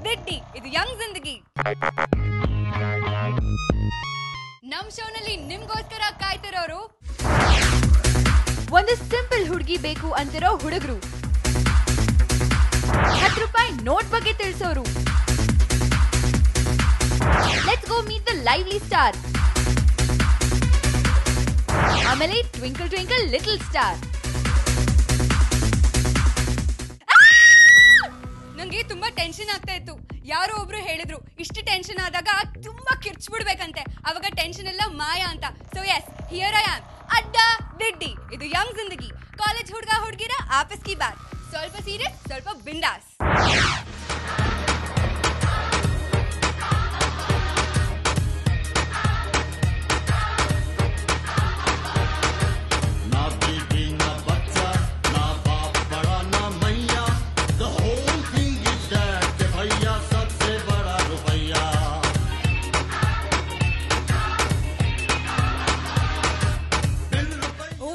ದಿಟ್ಟಿ, ಇದು ಯಂಗ್ ಜಿಂದಗಿ. ನಮ್ ಶೋನಲ್ಲಿ ನಿಮ್ಗೋಸ್ಕರ ಕಾಯ್ತಿರೋರು ಒಂದು ಸಿಂಪಲ್ ಹುಡುಗಿ ಬೇಕು ಅಂತಿರೋ ಹುಡುಗರು, 10 ರೂಪಾಯಿ ನೋಟ್ ಬಗ್ಗೆ ತಿಳಿಸೋರು. Let's go meet the lively star. ಆಮೇಲೆ ಟ್ವಿಂಕಲ್ ಟ್ವಿಂಕಲ್ ಲಿಟಲ್ ಸ್ಟಾರ್. ನಂಗೆ ತುಂಬಾ ಟೆನ್ಷನ್ ಆಗ್ತಾ ಇತ್ತು. ಯಾರೋ ಒಬ್ರು ಹೇಳಿದ್ರು ಇಷ್ಟು ಟೆನ್ಷನ್ ಆದಾಗ ತುಂಬಾ ಕಿರ್ಚ್ಬಿಡ್ಬೇಕಂತೆ, ಅವಾಗ ಟೆನ್ಷನ್ ಎಲ್ಲ ಮಾಯ ಅಂತ. So yes, here I am, ಅಡ್ಡ ದಿಡ್ಡಿ, ಇದು ಯಂಗ್ ಜಿಂದಗಿ. ಕಾಲೇಜ್ ಹುಡುಗ ಹುಡುಗಿರ ಆಫೀಸ್ ಕಿ ಬಾತ್, ಸ್ವಲ್ಪ ಸೀರಿಯಸ್ ಸ್ವಲ್ಪ ಬಿಂದಾಸ್.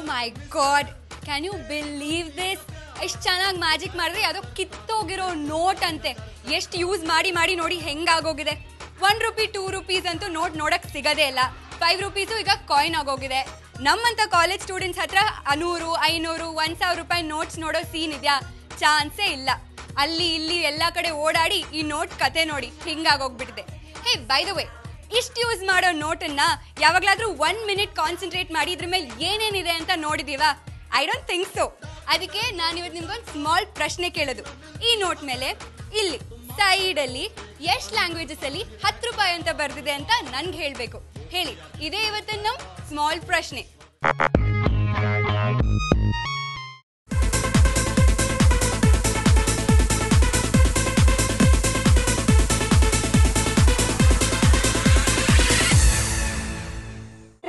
My god, can you believe this? ಎಷ್ಟು ಚೆನ್ನಾಗಿ ಮ್ಯಾಜಿಕ್ ಮಾಡಿದ್ರೆ ಯಾವುದೋ ಕಿತ್ತೋಗಿರೋ ನೋಟ್ ಅಂತೆ. ಎಷ್ಟು ಯೂಸ್ ಮಾಡಿ ಮಾಡಿ ನೋಡಿ ಹೆಂಗಾಗೋಗಿದೆ. 1 ರೂಪಿ 2 ರೂಪೀಸ್ ಅಂತೂ ನೋಟ್ ನೋಡಕ್ ಸಿಗೋದೇ ಇಲ್ಲ. 5 ರೂಪೀಸು ಈಗ ಕಾಯಿನ್ ಆಗೋಗಿದೆ. ನಮ್ಮಂತ ಕಾಲೇಜ್ ಸ್ಟೂಡೆಂಟ್ಸ್ ಹತ್ರ 100, 500, 1000 ರೂಪಾಯಿ ನೋಟ್ಸ್ ನೋಡೋ ಸೀನ್ ಇದೆಯಾ? ಚಾನ್ಸೇ ಇಲ್ಲ. ಅಲ್ಲಿ ಇಲ್ಲಿ ಎಲ್ಲ ಕಡೆ ಓಡಾಡಿ ಈ ನೋಟ್ ಕತೆ ನೋಡಿ ಹಿಂಗಾಗೋಗ್ಬಿಟ್ಟಿದೆ. ಹೇ, ಬೈ ದ ವೇ, ಇಷ್ಟು ಯೂಸ್ ಮಾಡೋ ನೋಟನ್ನ ಯಾವಾಗ್ಲಾದ್ರೂ 1 ಮಿನಿಟ್ ಕಾನ್ಸಂಟ್ರೇಟ್ ಮಾಡಿ ಇದ್ರ ಮೇಲೆ ಏನೇನಿದೆ ಅಂತ ನೋಡಿದೀವಾ? I don't think so. ಅದಕ್ಕೆ ನಾನು ಇವತ್ತು ನಿಮ್ಗೊಂದು ಸ್ಮಾಲ್ ಪ್ರಶ್ನೆ ಕೇಳೋದು. ಈ ನೋಟ್ ಮೇಲೆ ಇಲ್ಲಿ ಸೈಡ್ ಅಲ್ಲಿ ಎಷ್ಟು ಲ್ಯಾಂಗ್ವೇಜಸ್ ಅಲ್ಲಿ 10 ರೂಪಾಯಿ ಅಂತ ಬರ್ದಿದೆ ಅಂತ ನನ್ಗೆ ಹೇಳ್ಬೇಕು. ಹೇಳಿ, ಇದೇ ಇವತ್ತಿನ ನಮ್ ಸ್ಮಾಲ್ ಪ್ರಶ್ನೆ.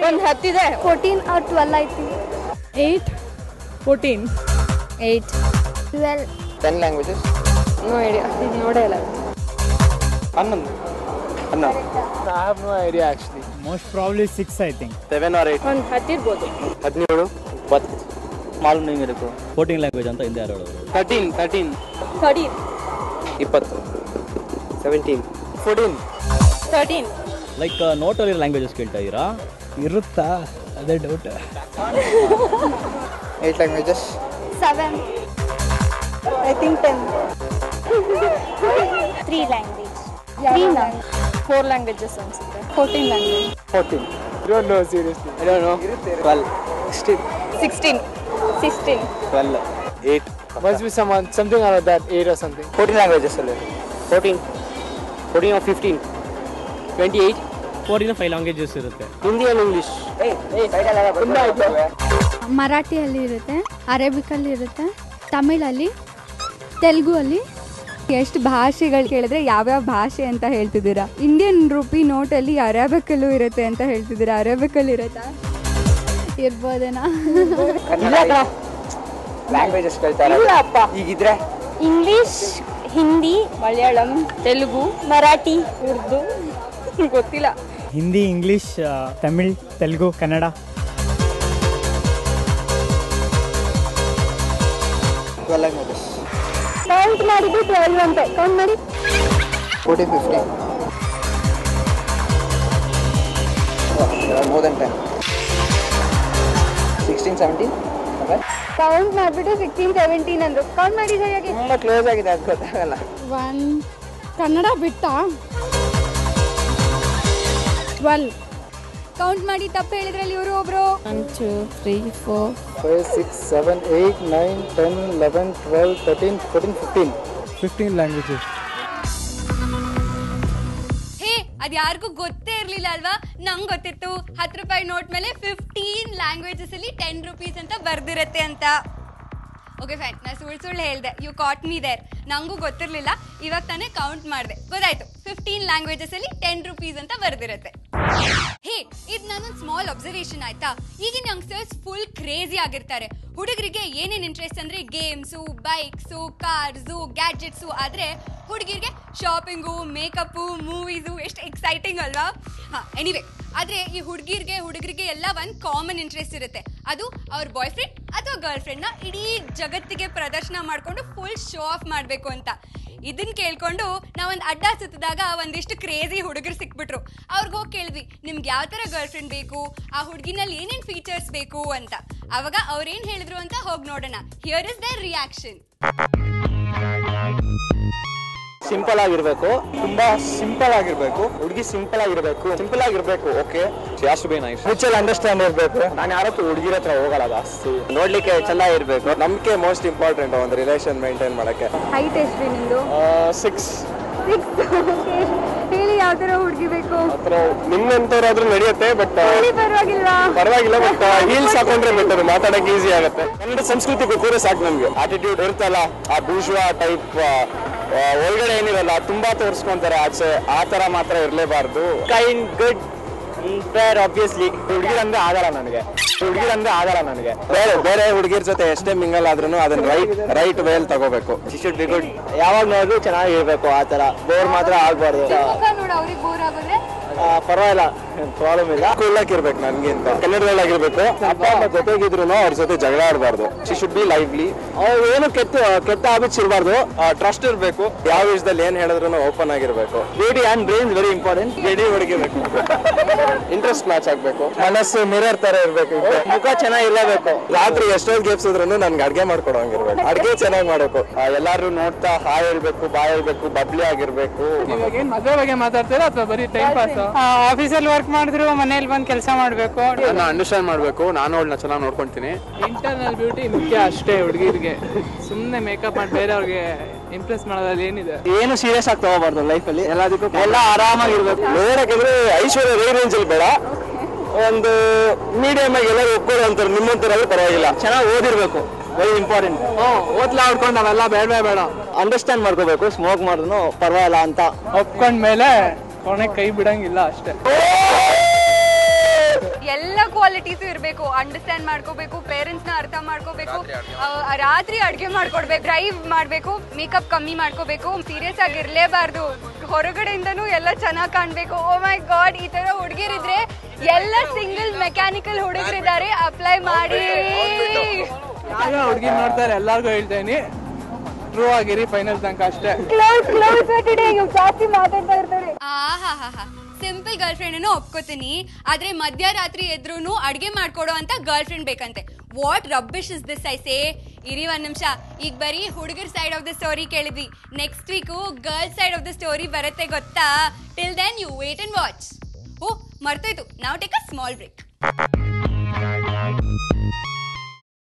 ಒಂದು 10 ಇದೆ. 14 or 12 ಐತಿ. 8, 14, 8, 12. 10 languages. ನೋ ಐಡಿಯಾ, ನೋಡೇ ಇಲ್ಲ. 11. I have no idea actually. Most probably 6 I think. 7 or 8. ಒಂದು 10 ಇರ್ಬೋದು. 17, 20. ಮಾಲೂಮ್ नहीं मेरे को. 14 ಲ್ಯಾಂಗ್ವೇಜ್ ಅಂತ ಹಿಂದೆ ಯಾರು ಹೇಳೋರು? 13, 13, 20. 17, 14. 13. ಲೈಕ್ ನೋಟಲ್ಲಿ ಲ್ಯಾಂಗ್ವೇಜಸ್ ಕೇಳ್ತಾ ಇದ್ದೀರಾ? ಇರುತ್ತಾ ಅದೇ doubt. 8 languages. 7. I think 10. 3 language. 3 na. 4 languages ಅನ್ಸುತ್ತೆ. 14 language. 14. I don't know seriously. I don't know. 12. 16. 16, 16. 12. 8. Must be something like that. 8 or something. 14 languages. 14. 14 or 15. 28. 5 languages ಇರುತ್ತೆ. Hindi and English. ಮರಾಠಿಯಲ್ಲಿ ಇರುತ್ತೆ, ಅರೇಬಿಕಲ್ಲಿ ಇರುತ್ತೆ, ತಮಿಳಲ್ಲಿ, ತೆಲುಗು ಅಲ್ಲಿ. ಎಷ್ಟು ಭಾಷೆಗಳು ಕೇಳಿದ್ರೆ ಯಾವ್ಯಾವ ಭಾಷೆ ಅಂತ ಹೇಳ್ತಿದ್ದೀರಾ? ಇಂಡಿಯನ್ ರೂಪಿ ನೋಟಲ್ಲಿ ಅರೇಬಿಕಲ್ಲೂ ಇರುತ್ತೆ ಅಂತ ಹೇಳ್ತಿದ್ದೀರಾ. ಅರೇಬಿಕಲ್ಲಿ ಇರುತ್ತಾ? ಇರ್ಬೋದೇನಾ? ಲ್ಯಾಂಗ್ವೇಜಸ್ ಕೇಳ್ತಾರೆ. ಇಲ್ಲಪ್ಪ. ಈಗಿದ್ರೆ English, Hindi, Malayalam, Telugu, Marathi. Urdu, ಗೊತ್ತಿಲ್ಲ. Hindi, English, Tamil, Telugu, Kannada. 12 languages. Count ಮಾಡಿದ್ದು 12 ಅಂತ. ಕೌಂಟ್ ಮಾಡಿ. 14, 15. More than 10. 16, 17. Okay. ಕೌಂಟ್ ಮಾಡಿಬಿಟ್ಟು 16, 17 ಅಂದ್ರು. ಕೌಂಟ್ ಮಾಡಿ ಸರಿಯಾಗಿ. ತುಂಬ ಕ್ಲೋಸ್ ಆಗಿದೆ, ಅದು ಗೊತ್ತಾಗಲ್ಲ. 1 ಕನ್ನಡ ಬಿಟ್ಟಾ? 12. ಕೌಂಟ್ ಮಾಡಿ ತಪ್ಪು ಹೇಳಿದ್ರಲ್ಲಿ ಇವರು ಒಬ್ರು. 1, 2, 3, 4, 5, 6, 7, 8, 9, 10, 11, 12, 13, 14, 15. 15 languages. ಹೇ, ಅದ್ ಯಾರಿಗೂ ಗೊತ್ತೇ ಇರ್ಲಿಲ್ಲ ಅಲ್ವಾ? ನಂಗೆ ಗೊತ್ತಿತ್ತು 10 ರೂಪಾಯಿ ನೋಟ್ ಮೇಲೆ 15 ಲ್ಯಾಂಗ್ವೇಜಸ್ ಅಲ್ಲಿ 10 ರೂಪೀಸ್ ಅಂತ ಬರ್ದಿರತ್ತೆ ಅಂತ. ಓಕೆ ಫೈನ್, ನಾ ಸುಳ್ಳು ಹೇಳ್ದೆ. You caught me there. ನಂಗೂ ಗೊತ್ತಿರಲಿಲ್ಲ, ಇವಾಗ ತಾನೇ ಕೌಂಟ್ ಮಾಡಿದೆ, ಗೊತ್ತಾಯ್ತು. 15 ಲ್ಯಾಂಗ್ವೇಜಸ್ ಅಲ್ಲಿ 10 ರೂಪೀಸ್ ಅಂತ ಬರ್ದಿರತ್ತೆ. ಹೇ, ಇದು ನಾನೊಂದು ಸ್ಮಾಲ್ ಅಬ್ಸರ್ವೇಷನ್ ಆಯ್ತಾ? ಈಗಿನ ಯಂಗ್ಸ್ಟರ್ಸ್ ಫುಲ್ ಕ್ರೇಜಿ ಆಗಿರ್ತಾರೆ. ಹುಡುಗರಿಗೆ ಏನೇನು ಇಂಟ್ರೆಸ್ಟ್ ಅಂದ್ರೆ ಗೇಮ್ಸು, ಬೈಕ್ಸು, ಕಾರ್ಸು, ಗ್ಯಾಡ್ಜೆಟ್ಸು. ಆದ್ರೆ ಹುಡುಗಿರಿಗೆ ಶಾಪಿಂಗು, ಮೇಕಪ್ಪು, ಮೂವೀಸು. ಎಷ್ಟು ಎಕ್ಸೈಟಿಂಗ್ ಅಲ್ವಾ? ಹಾ, ಎನಿವೆ, ಆದರೆ ಈ ಹುಡುಗರಿಗೆ ಎಲ್ಲ ಒಂದು ಕಾಮನ್ ಇಂಟ್ರೆಸ್ಟ್ ಇರುತ್ತೆ. ಅದು ಅವ್ರ ಬಾಯ್ ಫ್ರೆಂಡ್ ಅಥವಾ ಗರ್ಲ್ ಫ್ರೆಂಡ್ನ ಇಡೀ ಜಗತ್ತಿಗೆ ಪ್ರದರ್ಶನ ಮಾಡಿಕೊಂಡು ಫುಲ್ ಶೋ ಆಫ್ ಮಾಡಬೇಕು ಅಂತ. ಇದನ್ನ ಕೇಳ್ಕೊಂಡು ನಾವೊಂದು ಅಡ್ಡ ಸುತ್ತಿದಾಗ ಒಂದಿಷ್ಟು ಕ್ರೇಜಿ ಹುಡುಗರು ಸಿಕ್ಬಿಟ್ರು. ಅವ್ರಿಗೆ ಹೋಗಿ ಕೇಳಿದ್ವಿ, ನಿಮ್ಗೆ ಯಾವ ಥರ ಗರ್ಲ್ ಫ್ರೆಂಡ್ ಬೇಕು, ಆ ಹುಡುಗಿನಲ್ಲಿ ಏನೇನು ಫೀಚರ್ಸ್ ಬೇಕು ಅಂತ. ಅವಾಗ ಅವ್ರೇನು ಹೇಳಿದ್ರು ಅಂತ ಹೋಗಿ ನೋಡೋಣ. Here is their reaction. Simple ಆಗಿರ್ಬೇಕು, ತುಂಬಾ ಸಿಂಪಲ್ ಆಗಿರ್ಬೇಕು. ಹುಡುಗಿ ಸಿಂಪಲ್ ಆಗಿರ್ಬೇಕು. Okay, just be nice, mutual understand ಇರಬೇಕು. ನಾನು ಯಾವತ್ತೂ ಹುಡುಗಿರ ಹತ್ರ ಹೋಗಲ್ಲ ಜಾಸ್ತಿ. ನೋಡ್ಲಿಕ್ಕೆ ಚೆನ್ನಾಗಿರ್ಬೇಕು. ನಂಬಿಕೆ ಮೋಸ್ಟ್ ಇಂಪಾರ್ಟೆಂಟ್ ಒಂದು ರಿಲೇಷನ್ ಮೇಂಟೈನ್ ಮಾಡಕ್ಕೆ. ಹೈಟ್ ಎಷ್ಟು ನಿಮ್ಮದು? 6. ಹೇಳಿ ಯಾವ ಥರ ಹುಡುಗಿ ಬೇಕು? ನಿಮ್ಮಂತವ್ರಾದ್ರೂ ನಡೆಯುತ್ತೆ, ಬಟ್ ಪರವಾಗಿಲ್ಲ. ಬಟ್ ಹೀಲ್ಸ್ ಹಾಕೊಂಡ್ರೆ ಬೆಟರ್, ಮಾತಾಡಕ್ಕೆ ಈಸಿ ಆಗುತ್ತೆ. ಕನ್ನಡ ಸಂಸ್ಕೃತಿ ಗೊತ್ತಿರೋ ಸಾಕು ನಮ್ಗೆ. ಆಟಿಟ್ಯೂಡ್ ಇರುತ್ತಲ್ಲ, ಆ ಬೂರ್ಜ್ವಾ ಟೈಪ್ ಒಳಗಡೆ ಏನಿರಲ್ಲ, ತುಂಬಾ ತೋರಿಸ್ಕೊಂತಾರೆ ಆಚೆ, ಆ ತರ ಮಾತ್ರ ಇರಲೇಬಾರ್ದು. Kind good fair. ಆಬ್ವಿಯಸ್ಲಿ ಹುಡುಗಿರಂದ್ರೆ ಆಗಲ್ಲ ನನಗೆ. ಬೇರೆ ಹುಡುಗಿರ್ ಜೊತೆ ಎಷ್ಟೇ ಮಿಂಗಲ್ ಆದ್ರೂ ಅದನ್ನ ರೈಟ್ ವೇಲ್ ತಗೋಬೇಕು. Should be good. ಯಾವಾಗ ನೋಡಿದ್ರು ಚೆನ್ನಾಗಿರ್ಬೇಕು. ಆ ತರ ಬೋರ್ ಮಾತ್ರ ಆಗ್ಬಾರ್ದು. ಅವ್ರಿಗೆ ಬೋರ್ ಆಗೋದ್ರೆ ಪರವಾಗಿಲ್ಲ, ಪ್ರಾಬ್ಲಮ್ ಇಲ್ಲ. ಕೂಲಾಕ್ ಇರ್ಬೇಕು ನನ್ಗಿಂತ. ಕನ್ನಡದಲ್ಲಾಗಿರ್ಬೇಕು. ಅಪ್ಪ ಅಮ್ಮ ಜೊತೆಗಿದ್ರು ಅವ್ರ ಜೊತೆ ಜಗಳ ಆಡಬಾರ್ದು. She should be lively. ಅವ್ರು ಏನು ಕೆಟ್ಟ ಹ್ಯಾಬಿಟ್ಸ್ ಇರಬಾರ್ದು. ಟ್ರಸ್ಟ್ ಇರಬೇಕು. ಯಾವ ವಿಷಯದಲ್ಲಿ ಏನ್ ಹೇಳಿದ್ರು ಓಪನ್ ಆಗಿರ್ಬೇಕು. Beauty and brain very important. Ready ಹುಡುಗಿರ್ಬೇಕು. ಇಂಟ್ರೆಸ್ಟ್ ಮ್ಯಾಚ್ ಆಗ್ಬೇಕು. ಮನಸ್ಸು ಮಿರರ್ ತರ ಇರ್ಬೇಕು. ಮುಖ ಚೆನ್ನಾಗಿರ್ಲೇಬೇಕು. ರಾತ್ರಿ ಎಷ್ಟೊಂದು ಗೇಪ್ಸಿದ್ರು ನನ್ಗೆ ಅಡ್ಗೆ ಮಾಡ್ಕೊಡೋಂಗಿರ್ಬೇಕು. ಅಡ್ಗೆ ಚೆನ್ನಾಗಿ ಮಾಡ್ಬೇಕು. ಎಲ್ಲಾರು ನೋಡ್ತಾ ಹಾಯ್ ಹೇಳ್ಬೇಕು, ಬಾಯ್ ಹೇಳ್ಬೇಕು, ಬಬ್ಲಿ ಆಗಿರ್ಬೇಕು. ಇವಾಗ ಏನ್ ಮದುವೆ ಬಗ್ಗೆ ಮಾತಾಡ್ತೀರಾ ಅಥವಾ ಬರೀ ಟೈಮ್ ಪಾಸ್? ಆಫೀಸಲ್ಲಿ ವರ್ಕ್ ಮಾಡಿದ್ರು ಮನೇಲಿ ಬಂದು ಕೆಲಸ ಮಾಡಬೇಕು. ನಾನು ಅಂಡರ್ಸ್ಟ್ಯಾಂಡ್ ಮಾಡಬೇಕು. ನಾನು ಅವಳನ್ನ ಚೆನ್ನಾಗಿ ನೋಡ್ಕೊಂತೀನಿ. ಇಂಟರ್ನಲ್ ಬ್ಯೂಟಿ ಮುಖ್ಯ ಅಷ್ಟೇ ಹುಡುಗಿರಿಗೆ. ಸುಮ್ಮನೆ ಮೇಕಪ್ ಮಾಡಿ ಬೇರೆಯವ್ರಿಗೆ ಇಂಪ್ರೆಸ್ ಮಾಡೋದ್ರಲ್ಲಿ ಏನಿದೆ? ಏನು ಸೀರಿಯಸ್ ಆಗಿ ತಗೋಬಾರ್ದು ಲೈಫಲ್ಲಿ. ಎಲ್ಲದಕ್ಕೂ ಎಲ್ಲ ಆರಾಮಾಗಿರ್ಬೇಕು. ನೋಡಕ್ಕಿದ್ರೆ ಐಶ್ವರ್ಯ ರೈ ರೇಂಜ್ ಅಲ್ಲಿ ಬೇಡ, ಒಂದು ಮೀಡಿಯಂ ಆಗಿ ಎಲ್ಲರೂ ಒಪ್ಕೊಳ್ಳೋ ಅಂತಾರೆ. ನಿಮ್ಮಂತರಲ್ಲಿ ಪರವಾಗಿಲ್ಲ. ಚೆನ್ನಾಗಿ ಓದಿರ್ಬೇಕು, ವೆರಿ ಇಂಪಾರ್ಟೆಂಟ್. ಓದ್ಲಾ ಹೊಡ್ಕೊಂಡು ನಾವೆಲ್ಲ ಬೇಡ ಅಂಡರ್ಸ್ಟ್ಯಾಂಡ್ ಮಾಡ್ಕೋಬೇಕು. ಸ್ಮೋಕ್ ಮಾಡಿದ್ರು ಪರವಾಗಿಲ್ಲ ಅಂತ ಒಪ್ಕೊಂಡ್ಮೇಲೆ ಕೊನೆ ಕೈ ಬಿಡಂಗಿಲ್ಲ ಅಷ್ಟೇ. ಎಲ್ಲ ಕ್ವಾಲಿಟೀಸು ಇರಬೇಕು. ಅಂಡರ್ಸ್ಟ್ಯಾಂಡ್ ಮಾಡ್ಕೋಬೇಕು, ಪೇರೆಂಟ್ಸ್ನ ಅರ್ಥ ಮಾಡ್ಕೋಬೇಕು, ರಾತ್ರಿ ಅಡುಗೆ ಮಾಡ್ಕೊಡ್ಬೇಕು, ಡ್ರೈವ್ ಮಾಡಬೇಕು, ಮೇಕಪ್ ಕಮ್ಮಿ ಮಾಡ್ಕೋಬೇಕು, ಸೀರಿಯಸ್ ಆಗಿ ಇರಲೇಬಾರ್ದು, ಹೊರಗಡೆಯಿಂದನೂ ಎಲ್ಲ ಚೆನ್ನಾಗಿ ಕಾಣಬೇಕು. ಓ ಮೈ ಗಾಡ್, ಈ ಥರ ಹುಡುಗಿರಿದ್ರೆ ಎಲ್ಲ ಸಿಂಗಲ್ ಮೆಕ್ಯಾನಿಕಲ್ ಹುಡುಗರಿದ್ದಾರೆ, ಅಪ್ಲೈ ಮಾಡಿ. ಹುಡುಗಿ ನೋಡ್ತಾರೆ, ಎಲ್ಲಾರ್ಗು ಹೇಳ್ತೇನೆ, ಟ್ರೂ ಆಗಿರಿ ಫೈನಲ್ ತನಕ ಅಷ್ಟೇ. ಜಾಸ್ತಿ ಮಾತಾಡ್ತಾ ಇರ್ತಾರೆ. ಸಿಂಪಲ್ ಗರ್ಲ್ ಫ್ರೆಂಡನ್ನು ಒಪ್ಕೋತೀನಿ, ಆದ್ರೆ ಮಧ್ಯರಾತ್ರಿ ಎದ್ರೂ ಅಡ್ಗೆ ಮಾಡ್ಕೊಡೋ ಅಂತ ಗರ್ಲ್ ಫ್ರೆಂಡ್ ಬೇಕಂತೆ. What rubbish is this I say. ಇರಿ ಒಂದ್ ನಿಮಿಷ, ಈಗ ಬರೀ ಹುಡುಗರ್ ಸೈಡ್ ಆಫ್ ದ ಸ್ಟೋರಿ ಕೇಳಿದ್ವಿ. Next week girl side of the story ಬರುತ್ತೆ, ಗೊತ್ತಾ? Till then you wait and watch. Oh ಮರ್ತೋಯ್ತು, ನಾವು ಟೇಕ್ ಅ ಸ್ಮಾಲ್ ಬ್ರೇಕ್.